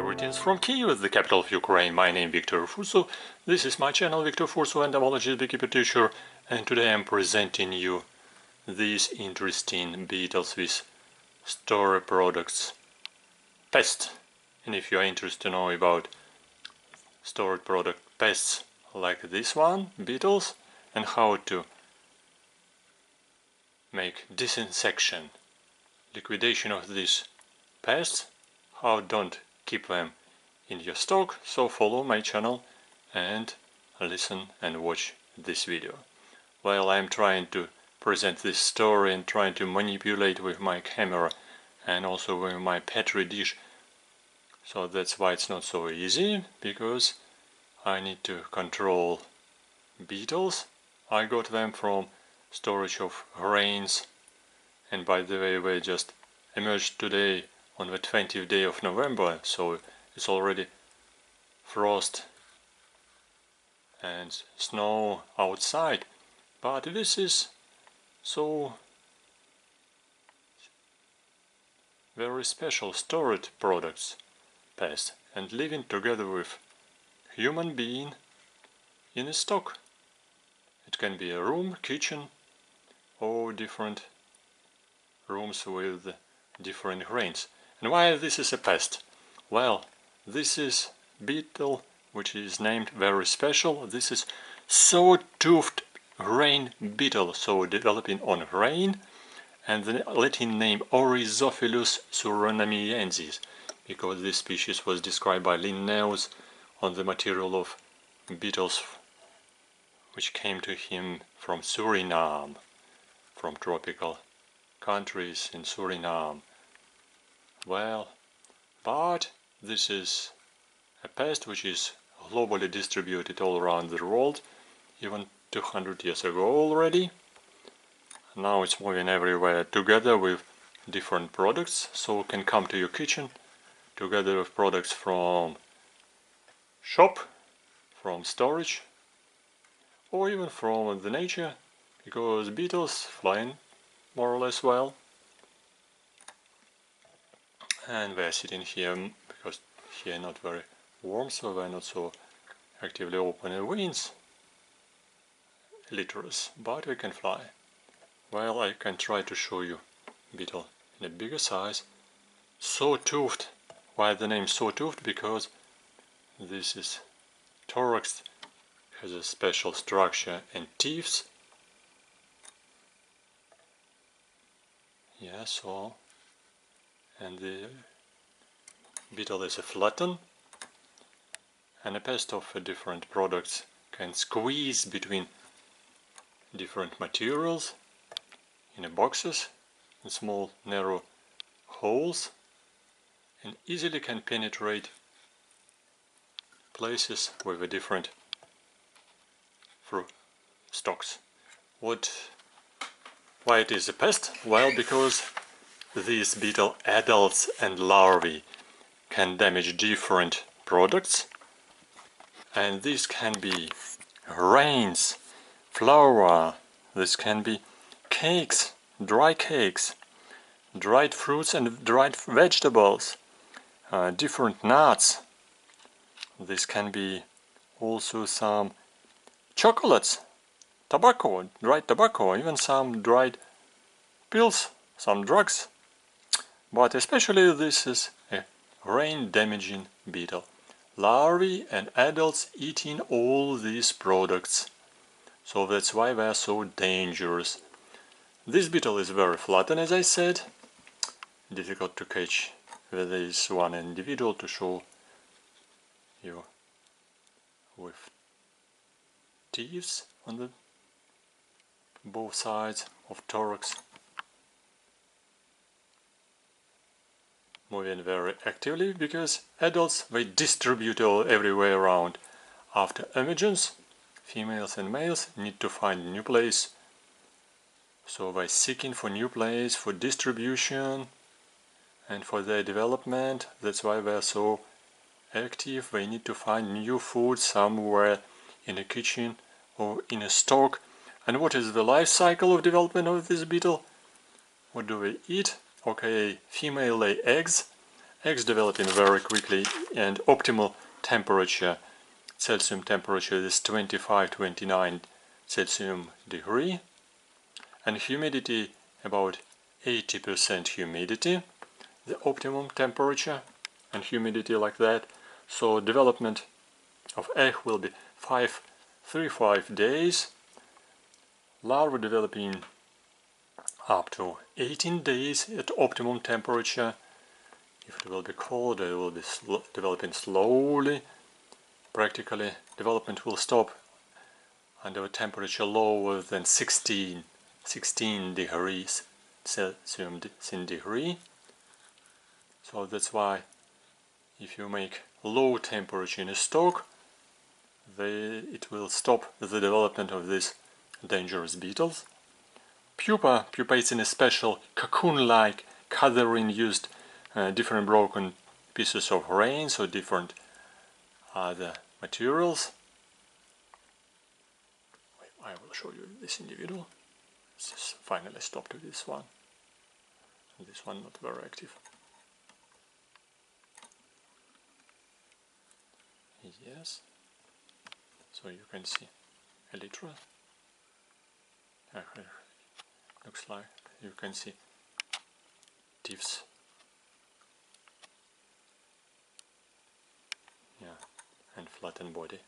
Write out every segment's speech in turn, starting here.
Greetings from Kyiv, the capital of Ukraine. My name is Victor Furso. This is my channel, Victor Furso, Entomologist, beekeeper teacher, and today I'm presenting you these interesting beetles with story products, Pest. And if you are interested to know about storage product pests like this one, beetles, and how to make disinsection, liquidation of these pests, how don't keep them in your stock, so follow my channel and listen and watch this video. While I'm trying to present this story and trying to manipulate with my camera and also with my petri dish, so that's why it's not so easy, because I need to control beetles. I got them from storage of grains, and by the way, they just emerged today on the 20th day of November, so it's already frost and snow outside, but this is so very special storage products, pests, and living together with human being in a stock. It can be a room, kitchen, or different rooms with different grains. And why this is a pest? Well, this is beetle which is named very special. This is Sawtoothed grain beetle, so developing on grain, and the Latin name Oryzaephilussurinamensis, because this species was described by Linnaeus on the material of beetles which came to him from Suriname, from tropical countries in Suriname. Well, but this is a pest which is globally distributed all around the world, even 200 years ago already. Now it's moving everywhere together with different products, so it can come to your kitchen together with products from shop, from storage, or even from the nature, because beetles flying more or less well. And we're sitting here because here not very warm, so we're not so actively opening wings, litters, but we can fly. Well, I can try to show you beetle in a bigger size. Sawtoothed. Why the name Sawtoothed? Because this is thorax, has a special structure and teeth. Yeah, so, and the beetle is a flatten, and a pest of different products can squeeze between different materials in boxes, in small narrow holes, and easily can penetrate places with a different fruit stocks. Why it is a pest? Well, because these beetle adults and larvae can damage different products, and this can be grains, flour, this can be cakes, dried fruits and dried vegetables, different nuts. This can be also some chocolates, tobacco, dried tobacco, even some dried pills, some drugs. But especially this is a grain damaging beetle. Larvae and adults eating all these products. So that's why they are so dangerous. This beetle is very flattened, as I said. Difficult to catch with this one individual to show you with teeth on the both sides of thorax. Moving very actively, because adults, they distribute all everywhere around. After emergence, females and males need to find a new place, so they're seeking for new place for distribution and for their development. That's why they're so active. They need to find new food somewhere in a kitchen or in a stock. And what is the life cycle of development of this beetle? What do they eat? Okay, female lay eggs, eggs developing very quickly, and optimal temperature, Celsius temperature, is 25-29 Celsius degree, and humidity about 80% humidity, the optimum temperature and humidity like that. So development of egg will be 3-5 days, larvae developing up to 18 days at optimum temperature. If it will be cold, it will be developing slowly. Practically, development will stop under a temperature lower than 16 degrees Celsius degree. So that's why if you make low temperature in a stock, it will stop the development of these dangerous beetles. Pupates in a special cocoon-like covering used different broken pieces of grains or different other materials. I will show you this individual. Let's finally stop to this one. This one not very active. Yes. So you can see elytra. Looks like you can see tips. Yeah, and flattened body.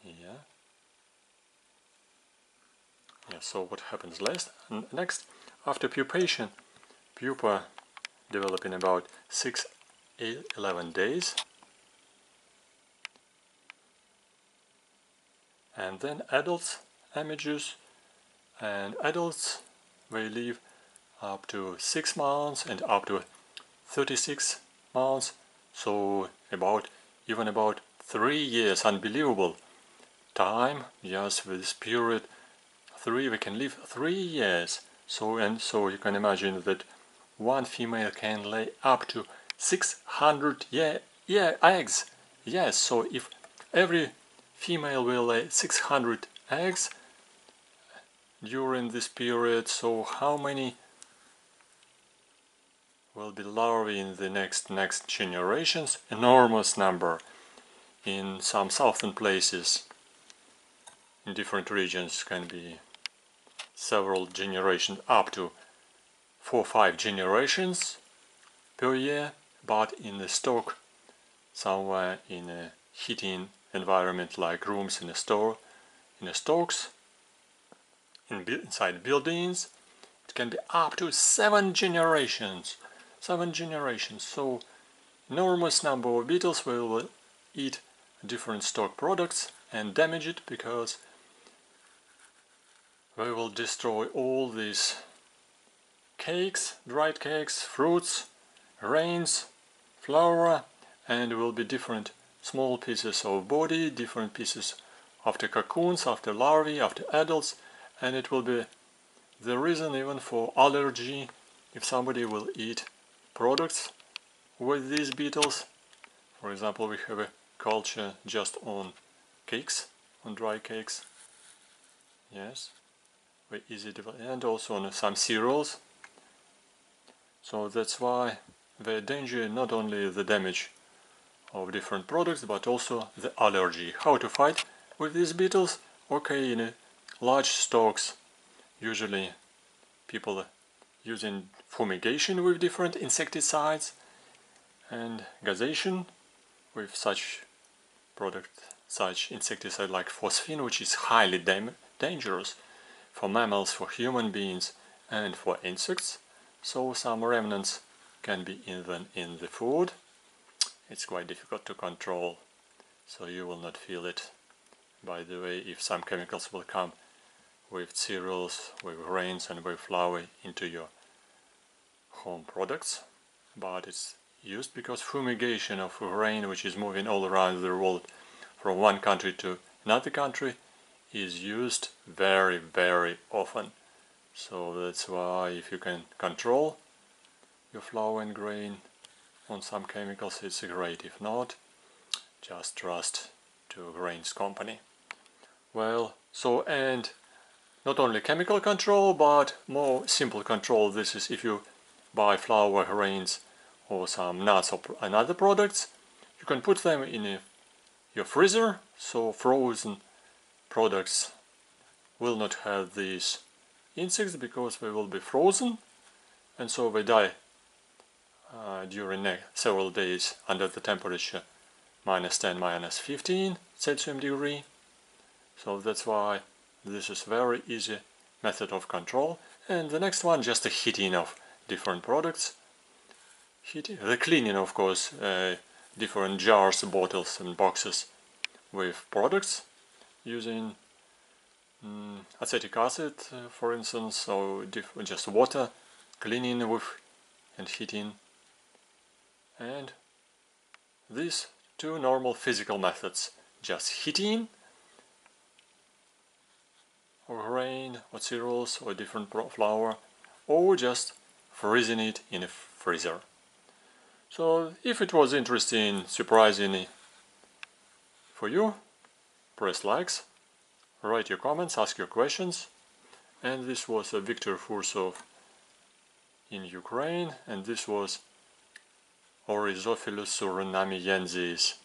Yeah. Yeah, so what happens next? After pupation, pupa develop in about 6-11 days. And then adults emerges, and adults they live up to 6 months and up to 36 months, so even about 3 years, unbelievable time. Yes, with this period, we can live 3 years. So you can imagine that one female can lay up to 600 eggs. Yes, so if every female will lay 600 eggs during this period, so how many will be larvae in the next generations? Enormous number. In some southern places, in different regions, can be several generations, up to 4-5 generations per year, but in the stock, somewhere in a heating environment like rooms in a store, in a stocks, inside buildings, it can be up to 7 generations. 7 generations. So enormous number of beetles will eat different stock products and damage it, because they will destroy all these cakes, dried cakes, fruits, grains, flour, and will be different small pieces of body, different pieces after cocoons, after larvae, after adults, and it will be the reason even for allergy if somebody will eat products with these beetles. For example, we have a culture just on cakes, on dry cakes. Yes, very easy to, and also on some cereals. So that's why the danger, not only the damage of different products, but also the allergy. How to fight with these beetles? Okay, in large stocks, usually people using fumigation with different insecticides and gazation with such insecticide like phosphine, which is highly dangerous for mammals, for human beings, and for insects. So some remnants can be even in the food. It's quite difficult to control, so you will not feel it. By the way, if some chemicals will come with cereals, with grains and with flour into your home products, but it's used because fumigation of grain, which is moving all around the world from one country to another country, is used very, very often. So that's why if you can control your flour and grain on some chemicals, it's great. If not, just trust to grains company. Well, so, and not only chemical control, but more simple control. This is if you buy flour, grains or some nuts or another products, you can put them in your freezer, so frozen products will not have these insects because they will be frozen, and so they die during several days under the temperature -10, -15 Celsius degree. So that's why this is very easy method of control. And the next one, just the heating of different products. The cleaning, of course, different jars, bottles and boxes with products using acetic acid, for instance, or just water, cleaning with and heating. And these two normal physical methods, just heating or grain or cereals or different flour, or just freezing it in a freezer. So if it was interesting, surprising for you, press likes, write your comments, ask your questions. And this was Viktor Fursov in Ukraine, and this was Oryzaephilussurinamensis.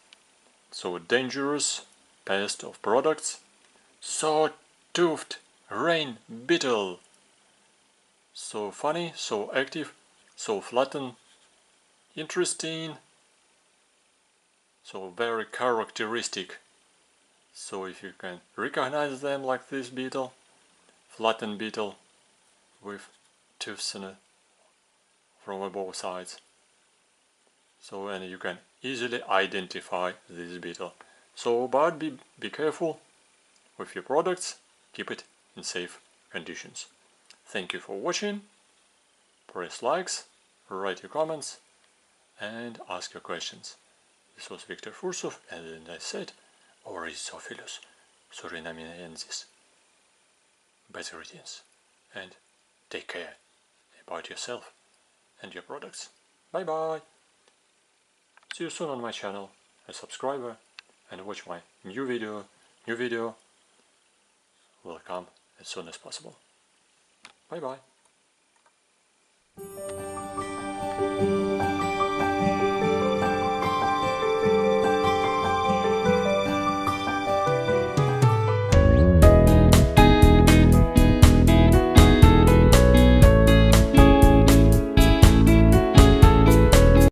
So dangerous pest of products. Sawtoothed rain beetle. So funny, so active, so flattened, interesting, so very characteristic. So if you can recognize them like this beetle, flattened beetle with tufts in it from both sides. So and you can easily identify this beetle. So but be careful with your products, keep it in safe conditions. Thank you for watching. Press likes, write your comments and ask your questions. This was Viktor Fursov, and I said Oryzaephilussurinamensis. Better greetings and take care about yourself and your products. Bye bye. See you soon on my channel, a subscriber, and watch my new video. New video will come as soon as possible. Bye bye.